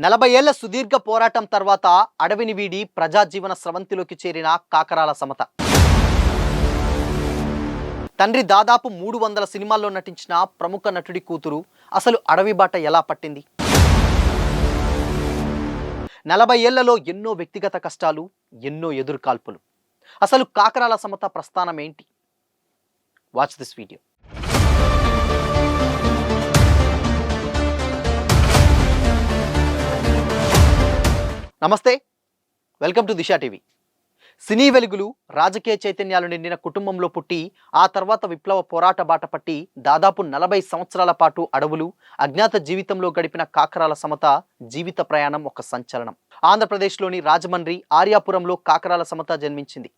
40 ఏళ్ల సుదీర్ఘ పోరాటం తర్వాత అడవిని వీడి ప్రజాజీవన స్రవంతిలోకి చేరిన కాకరాల సమత. తండ్రి దాదాపు 300 సినిమాల్లో నటించిన ప్రముఖ నటుడి కూతురు అసలు అడవి బాట ఎలా పట్టింది? 40 ఏళ్లలో ఎన్నో వ్యక్తిగత కష్టాలు, ఎన్నో ఎదురుకాల్పులు. అసలు కాకరాల సమత ప్రస్థానం ఏంటి? Watch this video. నమస్తే, వెల్కమ్ టు దిశా టీవీ. సినీ వెలుగులు, రాజకీయ చైతన్యాలు నిండిన కుటుంబంలో పుట్టి ఆ తర్వాత విప్లవ పోరాట బాట పట్టి దాదాపు 40 సంవత్సరాల పాటు అడవులు, అజ్ఞాత జీవితంలో గడిపిన కాకరాల సమత జీవిత ప్రయాణం ఒక సంచలనం. ఆంధ్రప్రదేశ్లోని రాజమండ్రి ఆర్యాపురంలో కాకరాల సమత జన్మించింది.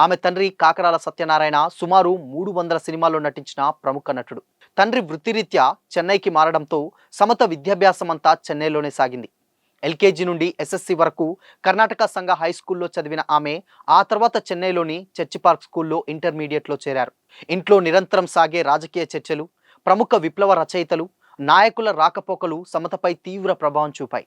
ఆమె తండ్రి కాకరాల సత్యనారాయణ సుమారు 300 సినిమాల్లో నటించిన ప్రముఖ నటుడు. తండ్రి వృత్తిరీత్యా చెన్నైకి మారడంతో సమత విద్యాభ్యాసం అంతా చెన్నైలోనే సాగింది. ఎల్కేజీ నుండి ఎస్ఎస్సి వరకు కర్ణాటక సంఘ హై స్కూల్లో చదివిన ఆమె ఆ తర్వాత చెన్నైలోని చర్చి పార్క్ స్కూల్లో ఇంటర్మీడియట్లో చేరారు. ఇంట్లో నిరంతరం సాగే రాజకీయ చర్చలు, ప్రముఖ విప్లవ రచయితలు, నాయకుల రాకపోకలు సమతపై తీవ్ర ప్రభావం చూపాయి.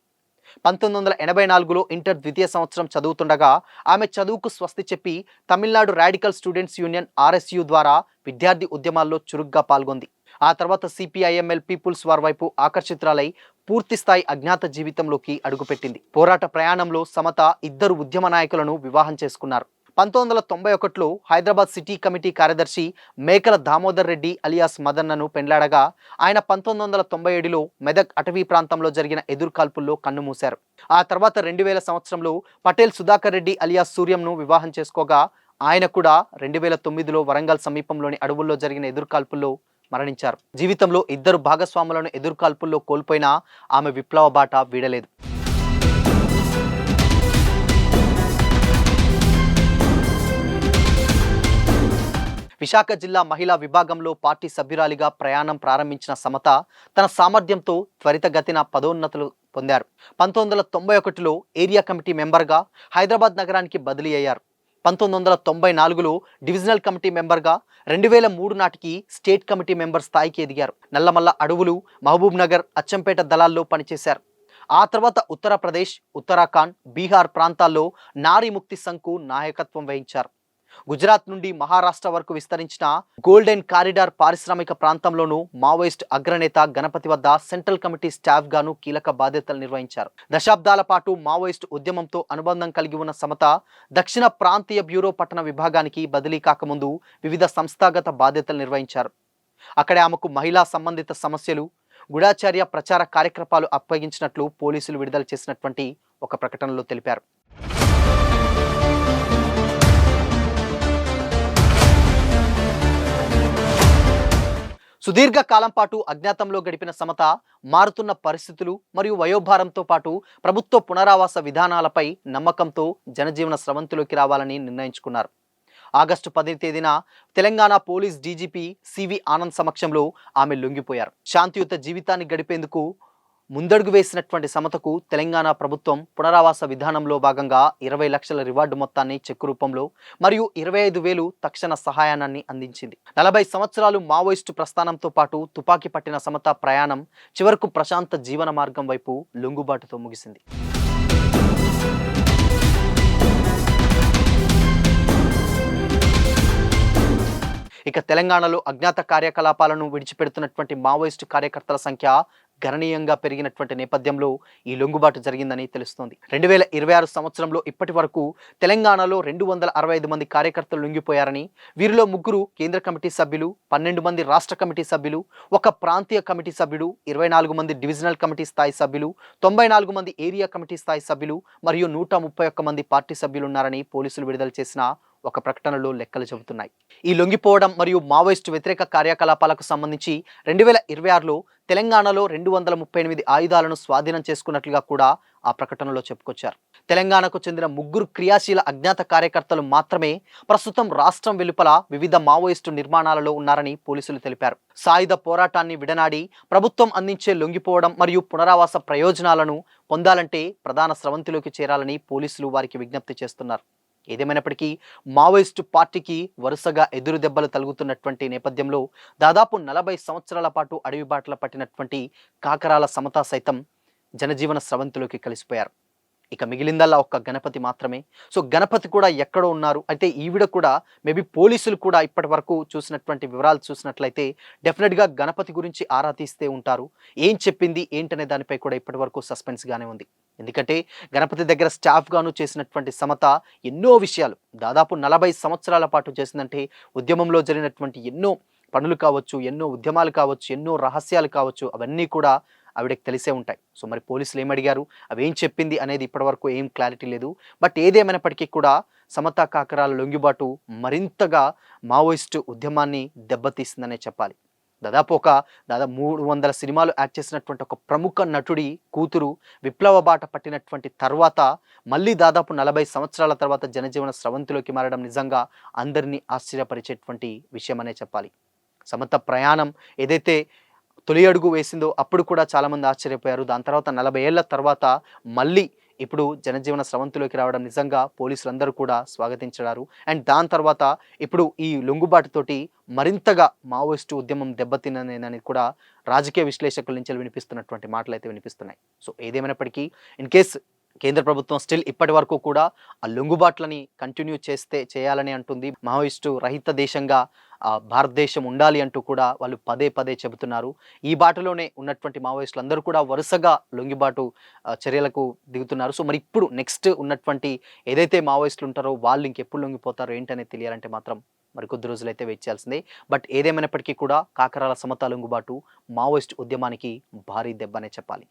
1984లో ఇంటర్ ద్వితీయ సంవత్సరం చదువుతుండగా ఆమె చదువుకు స్వస్తి చెప్పి Tamil Nadu radical students union RSU ద్వారా విద్యార్థి ఉద్యమాల్లో చురుగ్గా పాల్గొంది. ఆ తర్వాత సిపిఐఎంఎల్ పీపుల్స్ వార్ వైపు ఆకర్షితురాలై పూర్తిస్థాయి అజ్ఞాత జీవితంలోకి అడుగుపెట్టింది. పోరాట ప్రయాణంలో సమత 2 ఉద్యమ నాయకులను వివాహం చేసుకున్నారు. 1991లో హైదరాబాద్ సిటీ కమిటీ కార్యదర్శి మేకల దామోదర్ రెడ్డి అలియాస్ మదన్నను పెండ్లాడగా ఆయన 1997లో మెదక్ అటవీ ప్రాంతంలో జరిగిన ఎదురుకాల్పుల్లో కన్నుమూశారు. ఆ తర్వాత 2000 సంవత్సరంలో పటేల్ సుధాకర్ రెడ్డి అలియాస్ సూర్యంను వివాహం చేసుకోగా ఆయన కూడా 2009లో వరంగల్ సమీపంలోని అడవుల్లో జరిగిన ఎదురుకాల్పుల్లో మరణించారు. జీవితంలో 2 భాగస్వాములను ఎదురుకాల్పుల్లో కోల్పోయినా ఆమె విప్లవ బాట వీడలేదు. విశాఖ జిల్లా మహిళా విభాగంలో పార్టీ సభ్యురాలిగా ప్రయాణం ప్రారంభించిన సమత తన సామర్థ్యంతో త్వరితగతిన పదోన్నతులు పొందారు. 1991లో ఏరియా కమిటీ మెంబర్గా హైదరాబాద్ నగరానికి బదిలీ అయ్యారు. 1994లో డివిజనల్ కమిటీ మెంబర్గా 2003 నాటికి స్టేట్ కమిటీ మెంబర్ స్థాయికి ఎదిగారు. నల్లమల్ల అడవులు, మహబూబ్ నగర్, అచ్చంపేట దళాల్లో పనిచేశారు. ఆ తర్వాత ఉత్తరప్రదేశ్, ఉత్తరాఖండ్, బీహార్ ప్రాంతాల్లో నారీ ముక్తి సంఘ్కు నాయకత్వం వహించారు. గుజరాత్ నుండి మహారాష్ట్ర వరకు విస్తరించిన గోల్డెన్ కారిడార్ పారిశ్రామిక ప్రాంతంలోనూ మావోయిస్ట్ అగ్రనేత గణపతి వద్ద సెంట్రల్ కమిటీ స్టాఫ్ గాను కీలక బాధ్యతలు నిర్వహించారు. దశాబ్దాల పాటు మావోయిస్ట్ ఉద్యమంతో అనుబంధం కలిగి ఉన్న సమత దక్షిణ ప్రాంతీయ బ్యూరో పట్టణ విభాగానికి బదిలీ కాకముందు వివిధ సంస్థాగత బాధ్యతలు నిర్వహించారు. అక్కడే ఆమెకు మహిళా సంబంధిత సమస్యలు, గూఢాచార్య ప్రచార కార్యక్రమాలు అప్పగించినట్లు పోలీసులు విడుదల చేసినటువంటి ఒక ప్రకటనలో తెలిపారు. సుదీర్ఘ కాలం పాటు అజ్ఞాతంలో గడిపిన సమత మారుతున్న పరిస్థితులు మరియు వయోభారంతో పాటు ప్రభుత్వ పునరావాస విధానాలపై నమ్మకంతో జనజీవన స్రవంతిలోకి రావాలని నిర్ణయించుకున్నారు. ఆగస్టు 10వ తేదీన Telangana police DGP CV Anand సమక్షంలో ఆమె లొంగిపోయారు. శాంతియుత జీవితాన్ని గడిపేందుకు ముందడుగు వేసినటువంటి సమతకు తెలంగాణ ప్రభుత్వం పునరావాస విధానంలో భాగంగా 20 లక్షల రివార్డు మొత్తాన్ని చెక్కు రూపంలో మరియు 25,000 తక్షణ సహాయాన్ని అందించింది. 40 సంవత్సరాలు మావోయిస్టు ప్రస్థానంతో పాటు తుపాకీ పట్టిన సమత ప్రయాణం చివరకు ప్రశాంత జీవన మార్గం వైపు లొంగుబాటుతో ముగిసింది. ఇక తెలంగాణలో అజ్ఞాత కార్యకలాపాలను విడిచిపెడుతున్నటువంటి మావోయిస్టు కార్యకర్తల సంఖ్య గణనీయంగా పెరిగినటువంటి నేపథ్యంలో ఈ లొంగుబాటు జరిగిందని తెలుస్తోంది. 2026 సంవత్సరంలో ఇప్పటి వరకు తెలంగాణలో 265 మంది కార్యకర్తలు లొంగిపోయారని, వీరిలో 3 కేంద్ర కమిటీ సభ్యులు, 12 మంది రాష్ట్ర కమిటీ సభ్యులు, 1 ప్రాంతీయ కమిటీ సభ్యుడు, 24 మంది డివిజనల్ కమిటీ స్థాయి సభ్యులు, 94 మంది ఏరియా కమిటీ స్థాయి సభ్యులు మరియు 131 మంది పార్టీ సభ్యులు ఉన్నారని పోలీసులు విడుదల చేసిన ఒక ప్రకటనలో లెక్కలు చెబుతున్నాయి. ఈ లొంగిపోవడం మరియు మావోయిస్టు వ్యతిరేక కార్యకలాపాలకు సంబంధించి 2026లో తెలంగాణలో 238 ఆయుధాలను స్వాధీనం చేసుకున్నట్లుగా కూడా ఆ ప్రకటనలో చెప్పుకొచ్చారు. తెలంగాణకు చెందిన 3 క్రియాశీల అజ్ఞాత కార్యకర్తలు మాత్రమే ప్రస్తుతం రాష్ట్రం వెలుపల వివిధ మావోయిస్టు నిర్మాణాలలో ఉన్నారని పోలీసులు తెలిపారు. సాయుధ పోరాటాన్ని విడనాడి ప్రభుత్వం అందించే లొంగిపోవడం మరియు పునరావాస ప్రయోజనాలను పొందాలంటే ప్రధాన స్రవంతిలోకి చేరాలని పోలీసులు వారికి విజ్ఞప్తి చేస్తున్నారు. ఏదేమైనప్పటికీ మావోయిస్టు పార్టీకి వరుసగా ఎదురు దెబ్బలు తగులుతున్నటువంటి నేపథ్యంలో దాదాపు 40 సంవత్సరాల పాటు అడవి బాటల పట్టినటువంటి కాకరాల సమత సైతం జనజీవన స్రవంతిలోకి కలిసిపోయారు. ఇక మిగిలిందల్లా ఒక్క గణపతి మాత్రమే. సో, గణపతి కూడా ఎక్కడో ఉన్నారు. అయితే ఈవిడ కూడా మేబీ పోలీసులు కూడా ఇప్పటి వరకు చూసినటువంటి వివరాలు చూసినట్లయితే డెఫినిట్‌గా గణపతి గురించి ఆరా తీస్తే ఉంటారు. ఏం చెప్పింది ఏంటనే దానిపై కూడా ఇప్పటి వరకు సస్పెన్స్‌గానే ఉంది. ఎందుకంటే గణపతి దగ్గర స్టాఫ్‌గాను చేసినటువంటి సమత ఎన్నో విషయాలు దాదాపు 40 సంవత్సరాల పాటు చేసిందంటే ఉద్యమంలో జరిగినటువంటి ఎన్నో పనులు కావచ్చు, ఎన్నో ఉద్యమాలు కావచ్చు, ఎన్నో రహస్యాలు కావచ్చు అవన్నీ కూడా ఆవిడకి తెలిసే ఉంటాయి. సో, మరి పోలీసులు ఏమడిగారు? అవేం చెప్పింది అనేది ఇప్పటివరకు ఏం క్లారిటీ లేదు. బట్ ఏదేమైనప్పటికీ కూడా సమతా కాకరాల లొంగిబాటు మరింతగా మావోయిస్టు ఉద్యమాన్ని దెబ్బతీసిందనే చెప్పాలి. దాదాపు 300 సినిమాలు యాక్ట్ చేసినటువంటి ఒక ప్రముఖ నటుడి కూతురు విప్లవ బాట పట్టినటువంటి తర్వాత మళ్ళీ దాదాపు 40 సంవత్సరాల తర్వాత జనజీవన స్రవంతిలోకి మారడం నిజంగా అందరినీ ఆశ్చర్యపరిచేటువంటి విషయమనే చెప్పాలి. సమత ప్రయాణం ఏదైతే తొలి అడుగు వేసిందో అప్పుడు కూడా చాలామంది ఆశ్చర్యపోయారు. దాని తర్వాత 40 ఏళ్ల తర్వాత మళ్ళీ ఇప్పుడు జనజీవన స్రవంతిలోకి రావడం నిజంగా పోలీసులందరూ కూడా స్వాగతించారు. అండ్ దాని తర్వాత ఇప్పుడు ఈ లొంగుబాటుతోటి మరింతగా మావోయిస్టు ఉద్యమం దెబ్బతిననేదని కూడా రాజకీయ విశ్లేషకుల నుంచి వినిపిస్తున్నటువంటి మాటలైతే వినిపిస్తున్నాయి. సో, ఏదేమైనప్పటికీ ఇన్ కేస్ కేంద్ర ప్రభుత్వం స్టిల్ ఇప్పటి వరకు కూడా ఆ లొంగుబాట్లని కంటిన్యూ చేయాలని అంటుంది. మావోయిస్టు రహిత దేశంగా భారతదేశం ఉండాలి అంటూ కూడా వాళ్ళు పదే పదే చెబుతున్నారు. ఈ బాటలోనే ఉన్నటువంటి మావోయిస్టులందరూ కూడా వరుసగా లొంగిబాటు చర్యలకు దిగుతున్నారు. సో, మరి ఇప్పుడు నెక్స్ట్ ఉన్నటువంటి ఏదైతే మావోయిస్టులు ఉంటారో వాళ్ళు ఇంకెప్పుడు లొంగిపోతారో ఏంటనేది తెలియాలంటే మాత్రం మరికొద్ది రోజులైతే వెయిట్ చేయాల్సిందే. బట్ ఏదేమైనప్పటికీ కూడా కాకరాల సమతా లొంగుబాటు మావోయిస్ట్ ఉద్యమానికి భారీ దెబ్బనే చెప్పాలి.